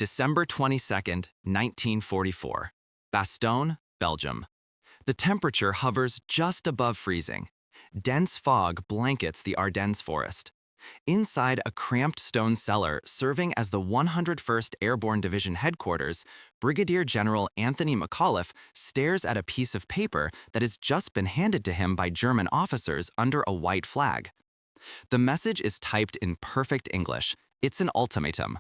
December 22nd, 1944. Bastogne, Belgium. The temperature hovers just above freezing. Dense fog blankets the Ardennes forest. Inside a cramped stone cellar serving as the 101st Airborne Division headquarters, Brigadier General Anthony McAuliffe stares at a piece of paper that has just been handed to him by German officers under a white flag. The message is typed in perfect English. It's an ultimatum.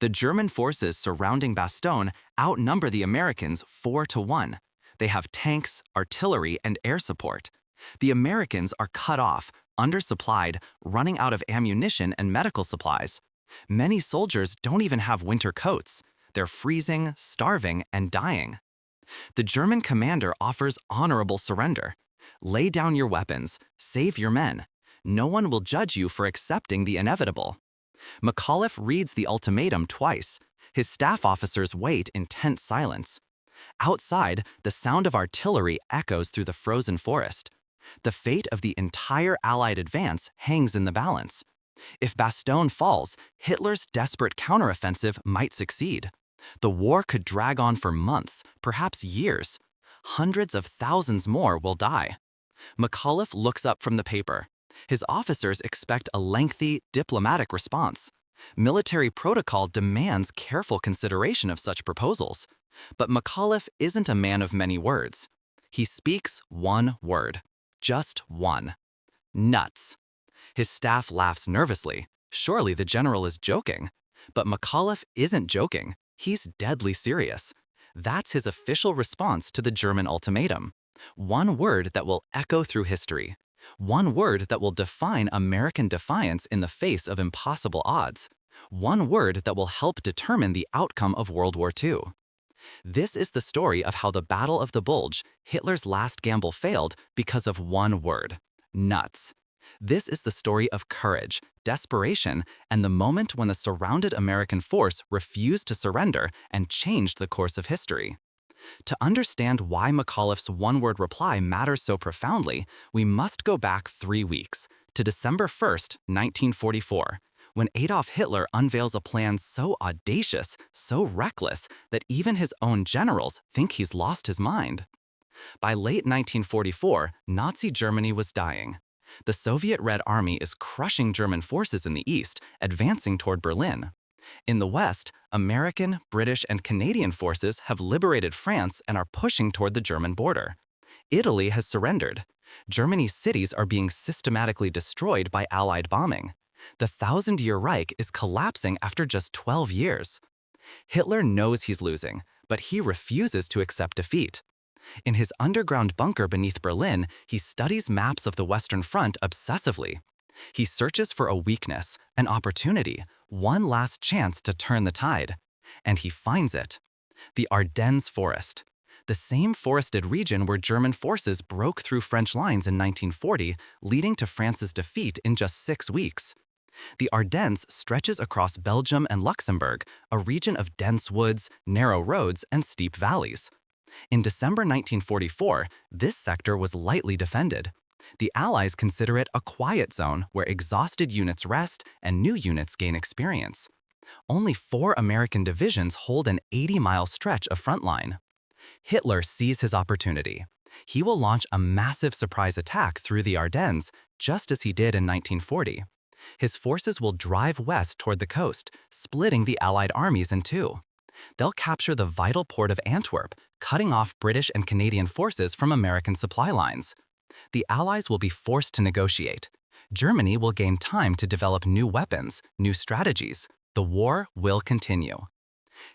The German forces surrounding Bastogne outnumber the Americans 4-1. They have tanks, artillery, and air support. The Americans are cut off, undersupplied, running out of ammunition and medical supplies. Many soldiers don't even have winter coats. They're freezing, starving, and dying. The German commander offers honorable surrender. Lay down your weapons, save your men. No one will judge you for accepting the inevitable. McAuliffe reads the ultimatum twice. His staff officers wait in tense silence. Outside, the sound of artillery echoes through the frozen forest. The fate of the entire Allied advance hangs in the balance. If Bastogne falls, Hitler's desperate counteroffensive might succeed. The war could drag on for months, perhaps years. Hundreds of thousands more will die. McAuliffe looks up from the paper. His officers expect a lengthy, diplomatic response. Military protocol demands careful consideration of such proposals. But McAuliffe isn't a man of many words. He speaks one word. Just one. Nuts. His staff laughs nervously. Surely the general is joking. But McAuliffe isn't joking. He's deadly serious. That's his official response to the German ultimatum. One word that will echo through history. One word that will define American defiance in the face of impossible odds. One word that will help determine the outcome of World War II. This is the story of how the Battle of the Bulge, Hitler's last gamble, failed because of one word: nuts. This is the story of courage, desperation, and the moment when the surrounded American force refused to surrender and changed the course of history. To understand why McAuliffe's one-word reply matters so profoundly, we must go back 3 weeks, to December 1st, 1944, when Adolf Hitler unveils a plan so audacious, so reckless, that even his own generals think he's lost his mind. By late 1944, Nazi Germany was dying. The Soviet Red Army is crushing German forces in the east, advancing toward Berlin. In the west, American, British, and Canadian forces have liberated France and are pushing toward the German border. Italy has surrendered. Germany's cities are being systematically destroyed by Allied bombing. The Thousand-Year Reich is collapsing after just 12 years. Hitler knows he's losing, but he refuses to accept defeat. In his underground bunker beneath Berlin, he studies maps of the Western Front obsessively. He searches for a weakness, an opportunity, one last chance to turn the tide. And he finds it. The Ardennes forest. The same forested region where German forces broke through French lines in 1940, leading to France's defeat in just 6 weeks. The Ardennes stretches across Belgium and Luxembourg, a region of dense woods, narrow roads, and steep valleys. In December 1944, this sector was lightly defended. The Allies consider it a quiet zone where exhausted units rest and new units gain experience. Only 4 American divisions hold an 80-mile stretch of front line. Hitler sees his opportunity. He will launch a massive surprise attack through the Ardennes, just as he did in 1940. His forces will drive west toward the coast, splitting the Allied armies in two. They'll capture the vital port of Antwerp, cutting off British and Canadian forces from American supply lines. The Allies will be forced to negotiate. Germany will gain time to develop new weapons, new strategies. The war will continue.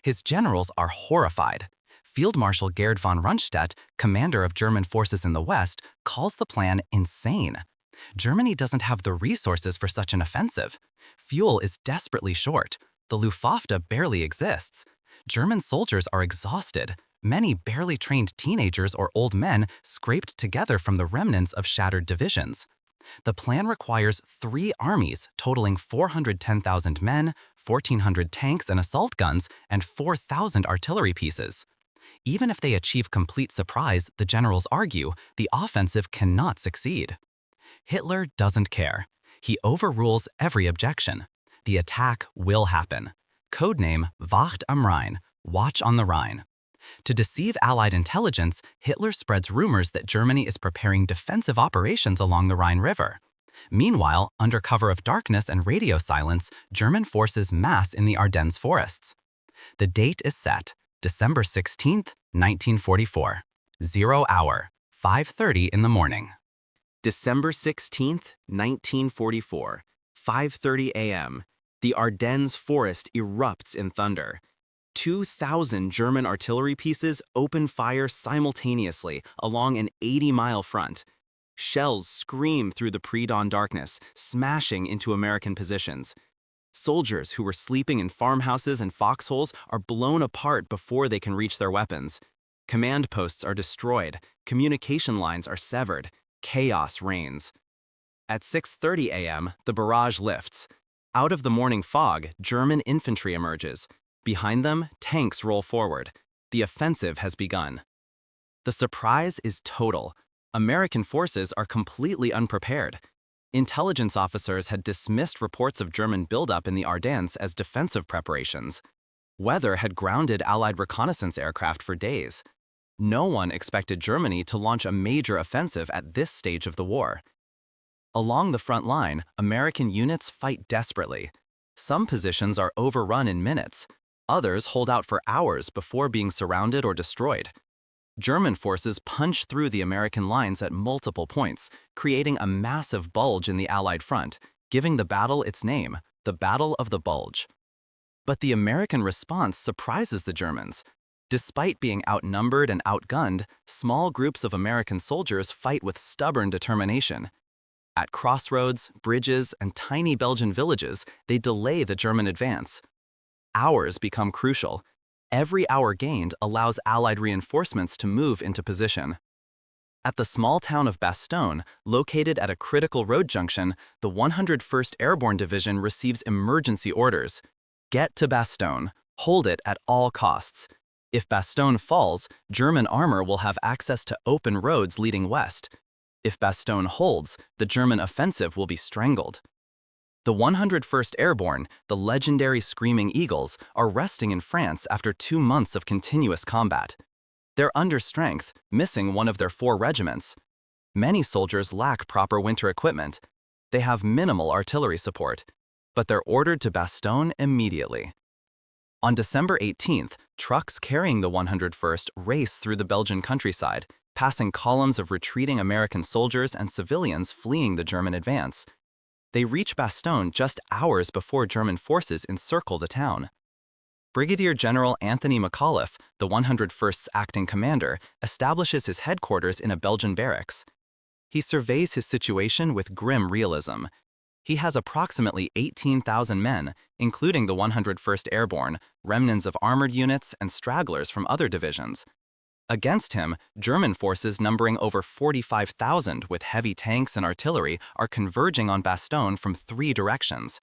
His generals are horrified. Field Marshal Gerd von Rundstedt, commander of German forces in the West, calls the plan insane. Germany doesn't have the resources for such an offensive. Fuel is desperately short. The Luftwaffe barely exists. German soldiers are exhausted. Many barely trained teenagers or old men scraped together from the remnants of shattered divisions. The plan requires 3 armies totaling 410,000 men, 1,400 tanks and assault guns, and 4,000 artillery pieces. Even if they achieve complete surprise, the generals argue, the offensive cannot succeed. Hitler doesn't care. He overrules every objection. The attack will happen. codename Wacht am Rhein, Watch on the Rhine. To deceive Allied intelligence, Hitler spreads rumors that Germany is preparing defensive operations along the Rhine River. Meanwhile, under cover of darkness and radio silence, German forces mass in the Ardennes forests. The date is set, December 16, 1944. 0 hour, 5:30 in the morning. December 16, 1944, 5:30 a.m. The Ardennes forest erupts in thunder. 2,000 German artillery pieces open fire simultaneously along an 80-mile front. Shells scream through the pre-dawn darkness, smashing into American positions. Soldiers who were sleeping in farmhouses and foxholes are blown apart before they can reach their weapons. Command posts are destroyed, communication lines are severed, chaos reigns. At 6:30 a.m., the barrage lifts. Out of the morning fog, German infantry emerges. Behind them, tanks roll forward. The offensive has begun. The surprise is total. American forces are completely unprepared. Intelligence officers had dismissed reports of German buildup in the Ardennes as defensive preparations. Weather had grounded Allied reconnaissance aircraft for days. No one expected Germany to launch a major offensive at this stage of the war. Along the front line, American units fight desperately. Some positions are overrun in minutes. Others hold out for hours before being surrounded or destroyed. German forces punch through the American lines at multiple points, creating a massive bulge in the Allied front, giving the battle its name, the Battle of the Bulge. But the American response surprises the Germans. Despite being outnumbered and outgunned, small groups of American soldiers fight with stubborn determination. At crossroads, bridges, and tiny Belgian villages, they delay the German advance. Hours become crucial. Every hour gained allows Allied reinforcements to move into position. At the small town of Bastogne, located at a critical road junction, the 101st Airborne Division receives emergency orders. Get to Bastogne. Hold it at all costs. If Bastogne falls, German armor will have access to open roads leading west. If Bastogne holds, the German offensive will be strangled. The 101st Airborne, the legendary Screaming Eagles, are resting in France after 2 months of continuous combat. They're under strength, missing one of their 4 regiments. Many soldiers lack proper winter equipment. They have minimal artillery support, but they're ordered to Bastogne immediately. On December 18th, trucks carrying the 101st race through the Belgian countryside, passing columns of retreating American soldiers and civilians fleeing the German advance. They reach Bastogne just hours before German forces encircle the town. Brigadier General Anthony McAuliffe, the 101st's acting commander, establishes his headquarters in a Belgian barracks. He surveys his situation with grim realism. He has approximately 18,000 men, including the 101st Airborne, remnants of armored units, and stragglers from other divisions. Against him, German forces numbering over 45,000 with heavy tanks and artillery are converging on Bastogne from 3 directions.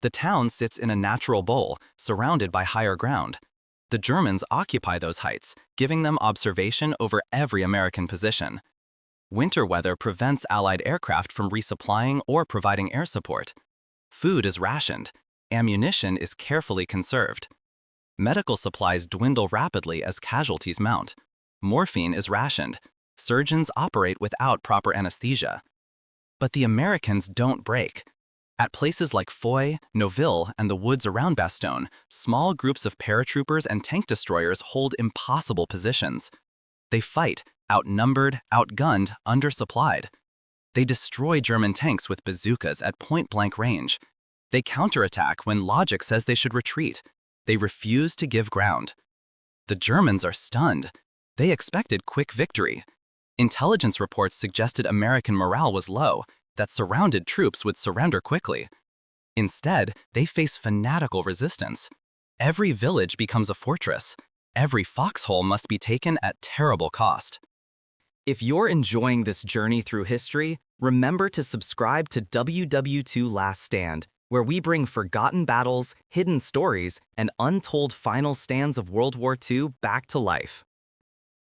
The town sits in a natural bowl, surrounded by higher ground. The Germans occupy those heights, giving them observation over every American position. Winter weather prevents Allied aircraft from resupplying or providing air support. Food is rationed. Ammunition is carefully conserved. Medical supplies dwindle rapidly as casualties mount. Morphine is rationed. Surgeons operate without proper anesthesia. But the Americans don't break. At places like Foy, Noville, and the woods around Bastogne, small groups of paratroopers and tank destroyers hold impossible positions. They fight, outnumbered, outgunned, undersupplied. They destroy German tanks with bazookas at point-blank range. They counterattack when logic says they should retreat. They refuse to give ground. The Germans are stunned. They expected quick victory. Intelligence reports suggested American morale was low, that surrounded troops would surrender quickly. Instead, they face fanatical resistance. Every village becomes a fortress. Every foxhole must be taken at terrible cost. If you're enjoying this journey through history, remember to subscribe to WW2 Last Stand, where we bring forgotten battles, hidden stories, and untold final stands of World War II back to life.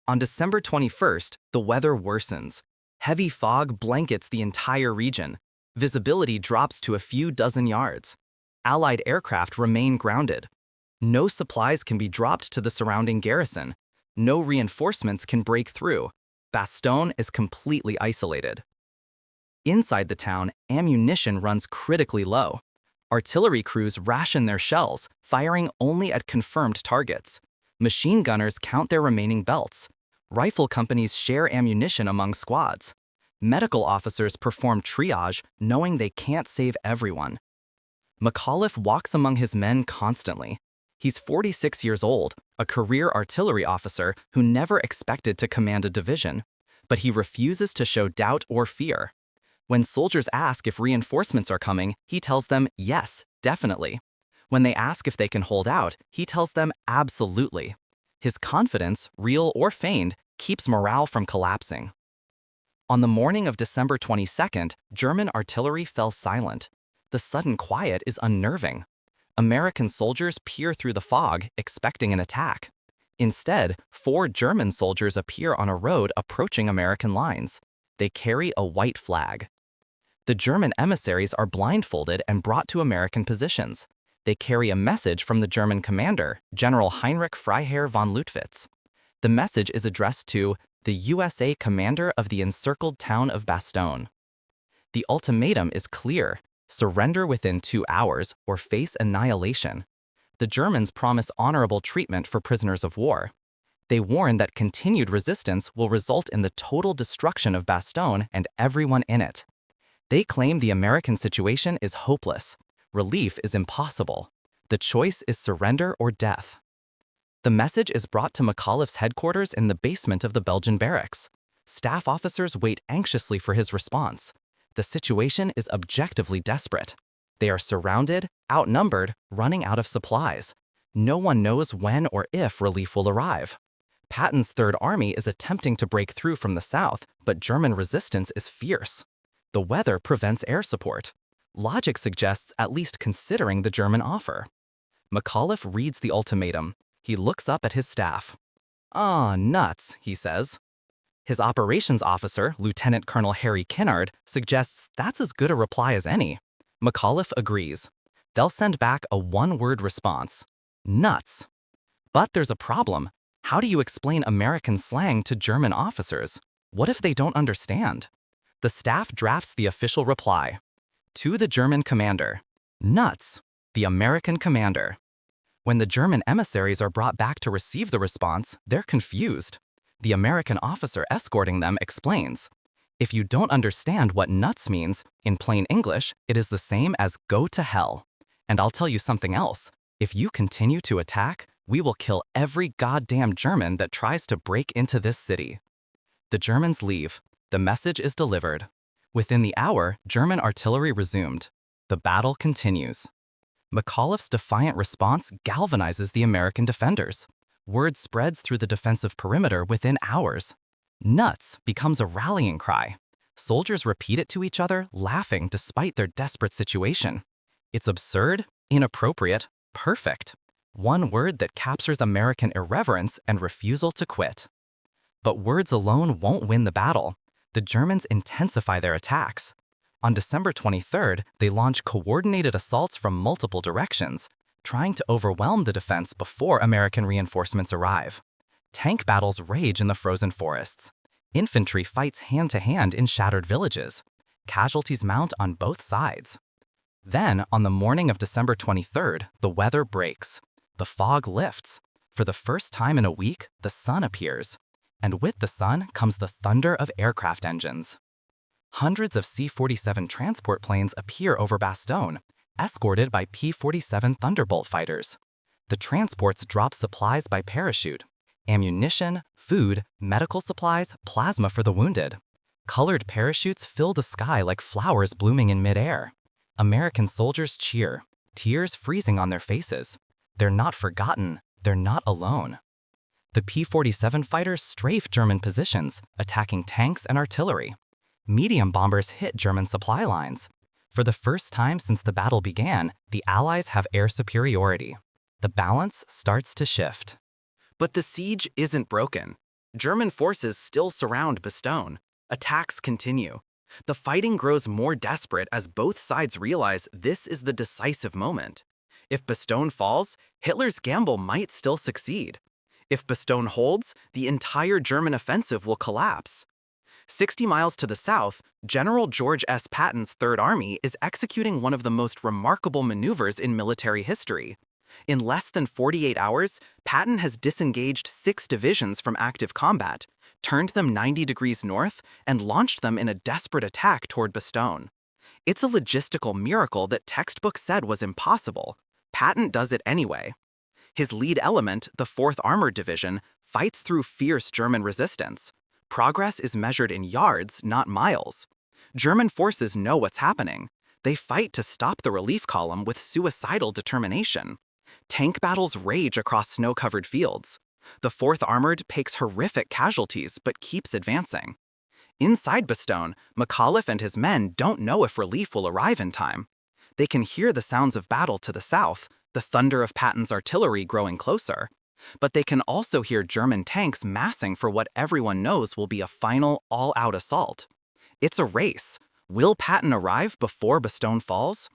On December 21st, the weather worsens. Heavy fog blankets the entire region. Visibility drops to a few dozen yards. Allied aircraft remain grounded. No supplies can be dropped to the surrounding garrison. No reinforcements can break through. Bastogne is completely isolated. Inside the town, ammunition runs critically low. Artillery crews ration their shells, firing only at confirmed targets. Machine gunners count their remaining belts. Rifle companies share ammunition among squads. Medical officers perform triage, knowing they can't save everyone. McAuliffe walks among his men constantly. He's 46 years old, a career artillery officer who never expected to command a division, but he refuses to show doubt or fear. When soldiers ask if reinforcements are coming, he tells them yes, definitely. When they ask if they can hold out, he tells them absolutely. His confidence, real or feigned, keeps morale from collapsing. On the morning of December 22nd, German artillery fell silent. The sudden quiet is unnerving. American soldiers peer through the fog, expecting an attack. Instead, 4 German soldiers appear on a road approaching American lines. They carry a white flag. The German emissaries are blindfolded and brought to American positions. They carry a message from the German commander, General Heinrich Freiherr von Luttwitz. The message is addressed to the USA commander of the encircled town of Bastogne. The ultimatum is clear: surrender within 2 hours or face annihilation. The Germans promise honorable treatment for prisoners of war. They warn that continued resistance will result in the total destruction of Bastogne and everyone in it. They claim the American situation is hopeless. Relief is impossible. The choice is surrender or death. The message is brought to McAuliffe's headquarters in the basement of the Belgian barracks. Staff officers wait anxiously for his response. The situation is objectively desperate. They are surrounded, outnumbered, running out of supplies. No one knows when or if relief will arrive. Patton's Third Army is attempting to break through from the south, but German resistance is fierce. The weather prevents air support. Logic suggests at least considering the German offer. McAuliffe reads the ultimatum. He looks up at his staff. "Ah, nuts," he says. His operations officer, Lieutenant Colonel Harry Kinnard, suggests that's as good a reply as any. McAuliffe agrees. They'll send back a one-word response: nuts. But there's a problem. How do you explain American slang to German officers? What if they don't understand? The staff drafts the official reply. To the German commander: nuts. The American commander. When the German emissaries are brought back to receive the response, they're confused. The American officer escorting them explains, "If you don't understand what nuts means, in plain English, it is the same as go to hell. And I'll tell you something else. If you continue to attack, we will kill every goddamn German that tries to break into this city." The Germans leave. The message is delivered. Within the hour, German artillery resumed. The battle continues. McAuliffe's defiant response galvanizes the American defenders. Word spreads through the defensive perimeter within hours. Nuts becomes a rallying cry. Soldiers repeat it to each other, laughing despite their desperate situation. It's absurd, inappropriate, perfect. One word that captures American irreverence and refusal to quit. But words alone won't win the battle. The Germans intensify their attacks. On December 23rd, they launch coordinated assaults from multiple directions, trying to overwhelm the defense before American reinforcements arrive. Tank battles rage in the frozen forests. Infantry fights hand-to-hand in shattered villages. Casualties mount on both sides. Then, on the morning of December 23rd, the weather breaks. The fog lifts. For the first time in a week, the sun appears. And with the sun comes the thunder of aircraft engines. Hundreds of C-47 transport planes appear over Bastogne, escorted by P-47 Thunderbolt fighters. The transports drop supplies by parachute: ammunition, food, medical supplies, plasma for the wounded. Colored parachutes fill the sky like flowers blooming in midair. American soldiers cheer, tears freezing on their faces. They're not forgotten, they're not alone. The P-47 fighters strafe German positions, attacking tanks and artillery. Medium bombers hit German supply lines. For the first time since the battle began, the Allies have air superiority. The balance starts to shift. But the siege isn't broken. German forces still surround Bastogne. Attacks continue. The fighting grows more desperate as both sides realize this is the decisive moment. If Bastogne falls, Hitler's gamble might still succeed. If Bastogne holds, the entire German offensive will collapse. 60 miles to the south, General George S. Patton's Third Army is executing one of the most remarkable maneuvers in military history. In less than 48 hours, Patton has disengaged 6 divisions from active combat, turned them 90 degrees north, and launched them in a desperate attack toward Bastogne. It's a logistical miracle that textbooks said was impossible. Patton does it anyway. His lead element, the 4th Armored Division, fights through fierce German resistance. Progress is measured in yards, not miles. German forces know what's happening. They fight to stop the relief column with suicidal determination. Tank battles rage across snow-covered fields. The 4th Armored takes horrific casualties but keeps advancing. Inside Bastogne, McAuliffe and his men don't know if relief will arrive in time. They can hear the sounds of battle to the south, the thunder of Patton's artillery growing closer. But they can also hear German tanks massing for what everyone knows will be a final, all-out assault. It's a race. Will Patton arrive before Bastogne falls?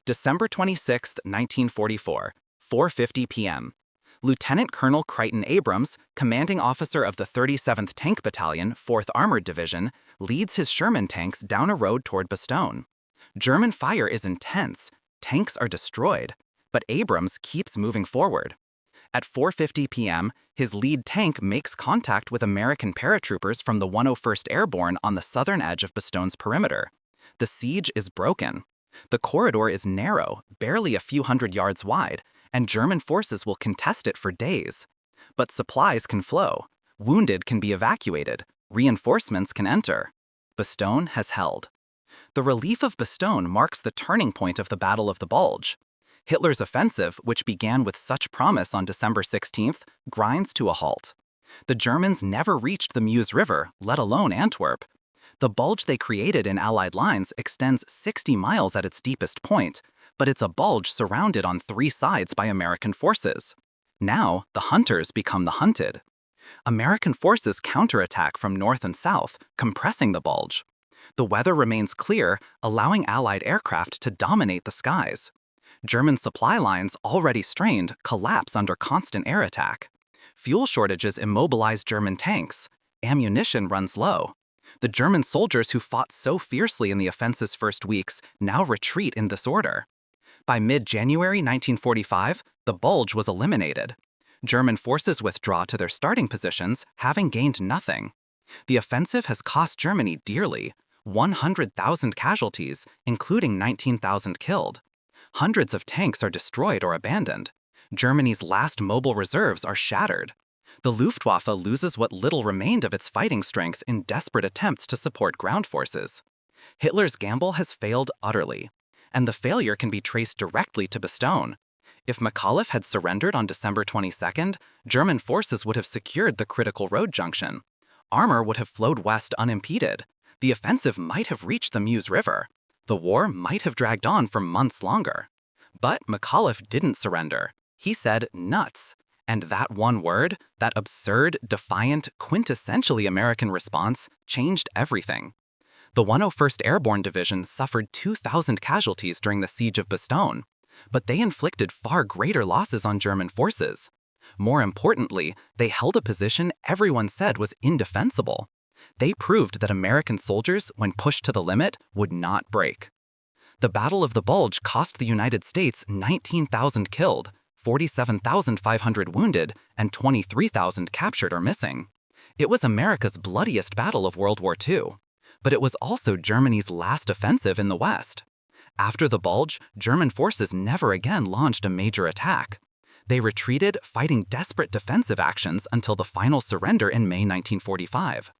December 26, 1944, 4:50 p.m. Lieutenant Colonel Crichton Abrams, commanding officer of the 37th Tank Battalion, 4th Armored Division, leads his Sherman tanks down a road toward Bastogne. German fire is intense. Tanks are destroyed. But Abrams keeps moving forward. At 4:50 p.m., his lead tank makes contact with American paratroopers from the 101st Airborne on the southern edge of Bastogne's perimeter. The siege is broken. The corridor is narrow, barely a few hundred yards wide, and German forces will contest it for days. But supplies can flow, wounded can be evacuated, reinforcements can enter. Bastogne has held. The relief of Bastogne marks the turning point of the Battle of the Bulge. Hitler's offensive, which began with such promise on December 16th, grinds to a halt. The Germans never reached the Meuse River, let alone Antwerp. The bulge they created in Allied lines extends 60 miles at its deepest point, but it's a bulge surrounded on 3 sides by American forces. Now, the hunters become the hunted. American forces counterattack from north and south, compressing the bulge. The weather remains clear, allowing Allied aircraft to dominate the skies. German supply lines, already strained, collapse under constant air attack. Fuel shortages immobilize German tanks. Ammunition runs low. The German soldiers who fought so fiercely in the offensive's first weeks now retreat in disorder. By mid-January 1945, the Bulge was eliminated. German forces withdraw to their starting positions, having gained nothing. The offensive has cost Germany dearly, 100,000 casualties, including 19,000 killed. Hundreds of tanks are destroyed or abandoned. Germany's last mobile reserves are shattered. The Luftwaffe loses what little remained of its fighting strength in desperate attempts to support ground forces. Hitler's gamble has failed utterly, and the failure can be traced directly to Bastogne. If McAuliffe had surrendered on December 22nd, German forces would have secured the critical road junction. Armor would have flowed west unimpeded. The offensive might have reached the Meuse River. The war might have dragged on for months longer. But McAuliffe didn't surrender. He said nuts. And that one word, that absurd, defiant, quintessentially American response, changed everything. The 101st Airborne Division suffered 2,000 casualties during the siege of Bastogne, but they inflicted far greater losses on German forces. More importantly, they held a position everyone said was indefensible. They proved that American soldiers, when pushed to the limit, would not break. The Battle of the Bulge cost the United States 19,000 killed, 47,500 wounded, and 23,000 captured or missing. It was America's bloodiest battle of World War II, but it was also Germany's last offensive in the West. After the Bulge, German forces never again launched a major attack. They retreated, fighting desperate defensive actions until the final surrender in May 1945.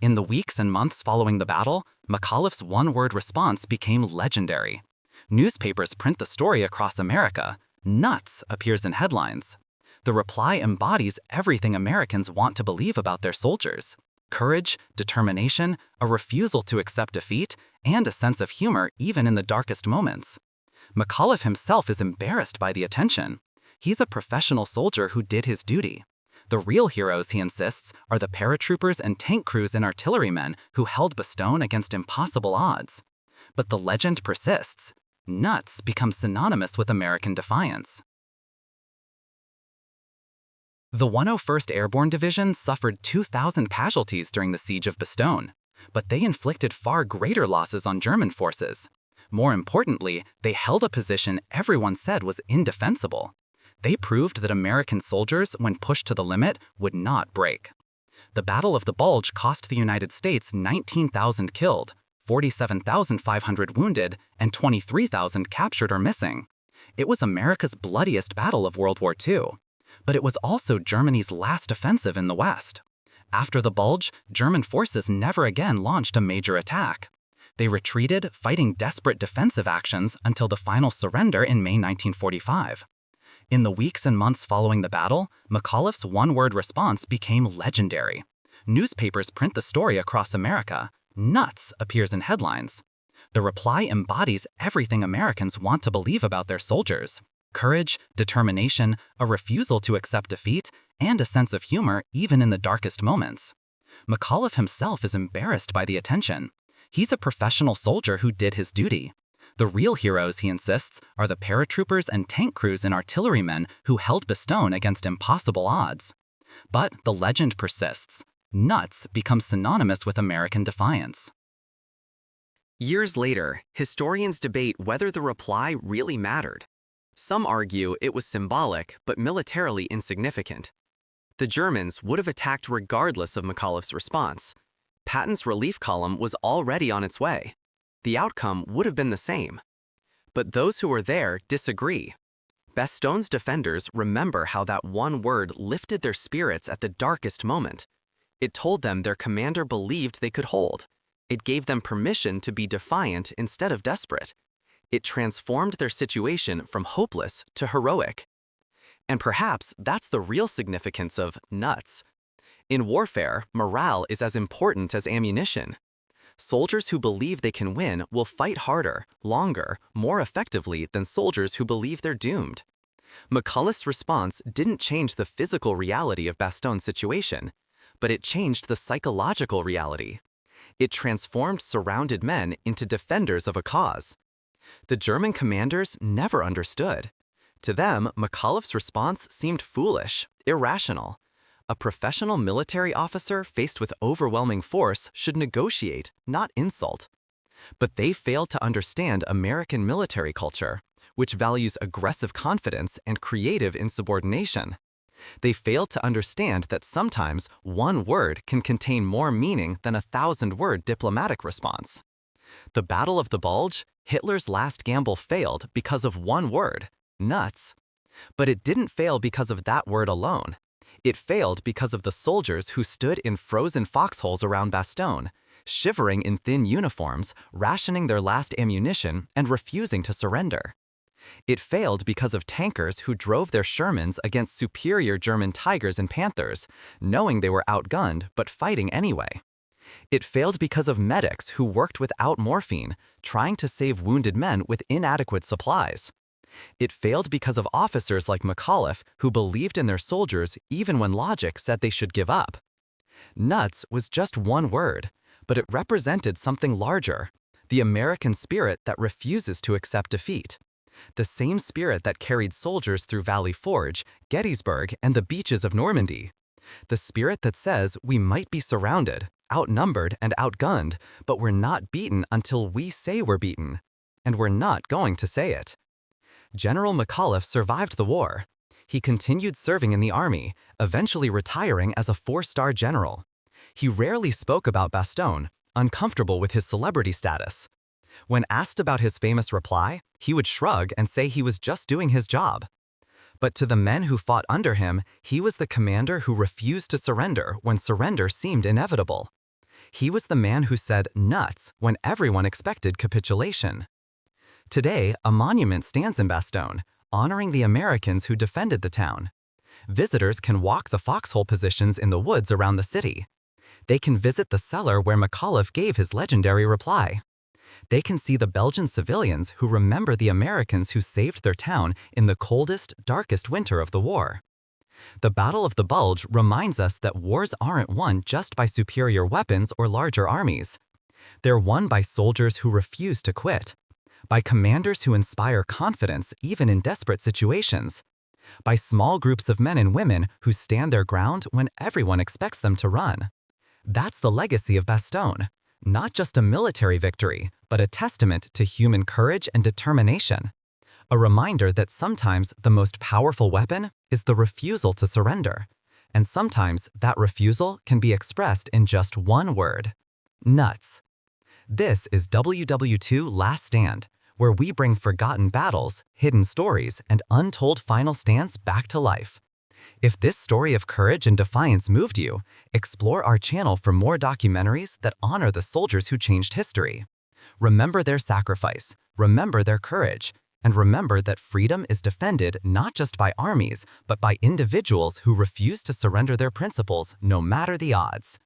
In the weeks and months following the battle, McAuliffe's one-word response became legendary. Newspapers print the story across America. "Nuts" appears in headlines. The reply embodies everything Americans want to believe about their soldiers: courage, determination, a refusal to accept defeat, and a sense of humor even in the darkest moments. McAuliffe himself is embarrassed by the attention. He's a professional soldier who did his duty. The real heroes, he insists, are the paratroopers and tank crews and artillerymen who held Bastogne against impossible odds. But the legend persists. Nuts become synonymous with American defiance. The 101st Airborne Division suffered 2,000 casualties during the siege of Bastogne, but they inflicted far greater losses on German forces. More importantly, they held a position everyone said was indefensible. They proved that American soldiers, when pushed to the limit, would not break. The Battle of the Bulge cost the United States 19,000 killed, 47,500 wounded, and 23,000 captured or missing. It was America's bloodiest battle of World War II. But it was also Germany's last offensive in the West. After the Bulge, German forces never again launched a major attack. They retreated, fighting desperate defensive actions until the final surrender in May 1945. In the weeks and months following the battle, McAuliffe's one-word response became legendary. Newspapers print the story across America. "Nuts" appears in headlines. The reply embodies everything Americans want to believe about their soldiers: courage, determination, a refusal to accept defeat, and a sense of humor even in the darkest moments. McAuliffe himself is embarrassed by the attention. He's a professional soldier who did his duty. The real heroes, he insists, are the paratroopers and tank crews and artillerymen who held Bastogne against impossible odds. But the legend persists. Nuts become synonymous with American defiance. Years later, historians debate whether the reply really mattered. Some argue it was symbolic but militarily insignificant. The Germans would have attacked regardless of McAuliffe's response. Patton's relief column was already on its way. The outcome would have been the same. But those who were there disagree. Bastogne's defenders remember how that one word lifted their spirits at the darkest moment. It told them their commander believed they could hold. It gave them permission to be defiant instead of desperate. It transformed their situation from hopeless to heroic. And perhaps that's the real significance of nuts. In warfare, morale is as important as ammunition. Soldiers who believe they can win will fight harder, longer, more effectively than soldiers who believe they're doomed. McAuliffe's response didn't change the physical reality of Bastogne's situation, but it changed the psychological reality. It transformed surrounded men into defenders of a cause. The German commanders never understood. To them, McAuliffe's response seemed foolish, irrational. A professional military officer faced with overwhelming force should negotiate, not insult. But they failed to understand American military culture, which values aggressive confidence and creative insubordination. They failed to understand that sometimes one word can contain more meaning than a 1,000-word diplomatic response. The Battle of the Bulge, Hitler's last gamble, failed because of one word: nuts. But it didn't fail because of that word alone. It failed because of the soldiers who stood in frozen foxholes around Bastogne, shivering in thin uniforms, rationing their last ammunition, and refusing to surrender. It failed because of tankers who drove their Shermans against superior German Tigers and Panthers, knowing they were outgunned but fighting anyway. It failed because of medics who worked without morphine, trying to save wounded men with inadequate supplies. It failed because of officers like McAuliffe who believed in their soldiers even when logic said they should give up. Nuts was just one word, but it represented something larger: the American spirit that refuses to accept defeat. The same spirit that carried soldiers through Valley Forge, Gettysburg, and the beaches of Normandy. The spirit that says we might be surrounded, outnumbered, and outgunned, but we're not beaten until we say we're beaten. And we're not going to say it. General McAuliffe survived the war. He continued serving in the army, eventually retiring as a 4-star general. He rarely spoke about Bastogne, uncomfortable with his celebrity status. When asked about his famous reply, he would shrug and say he was just doing his job. But to the men who fought under him, he was the commander who refused to surrender when surrender seemed inevitable. He was the man who said nuts when everyone expected capitulation. Today, a monument stands in Bastogne, honoring the Americans who defended the town. Visitors can walk the foxhole positions in the woods around the city. They can visit the cellar where McAuliffe gave his legendary reply. They can see the Belgian civilians who remember the Americans who saved their town in the coldest, darkest winter of the war. The Battle of the Bulge reminds us that wars aren't won just by superior weapons or larger armies. They're won by soldiers who refuse to quit, by commanders who inspire confidence even in desperate situations, by small groups of men and women who stand their ground when everyone expects them to run. That's the legacy of Bastogne, not just a military victory, but a testament to human courage and determination. A reminder that sometimes the most powerful weapon is the refusal to surrender, and sometimes that refusal can be expressed in just one word: nuts. This is WW2 Last Stand, where we bring forgotten battles, hidden stories, and untold final stands back to life. If this story of courage and defiance moved you, explore our channel for more documentaries that honor the soldiers who changed history. Remember their sacrifice, remember their courage, and remember that freedom is defended not just by armies, but by individuals who refuse to surrender their principles no matter the odds.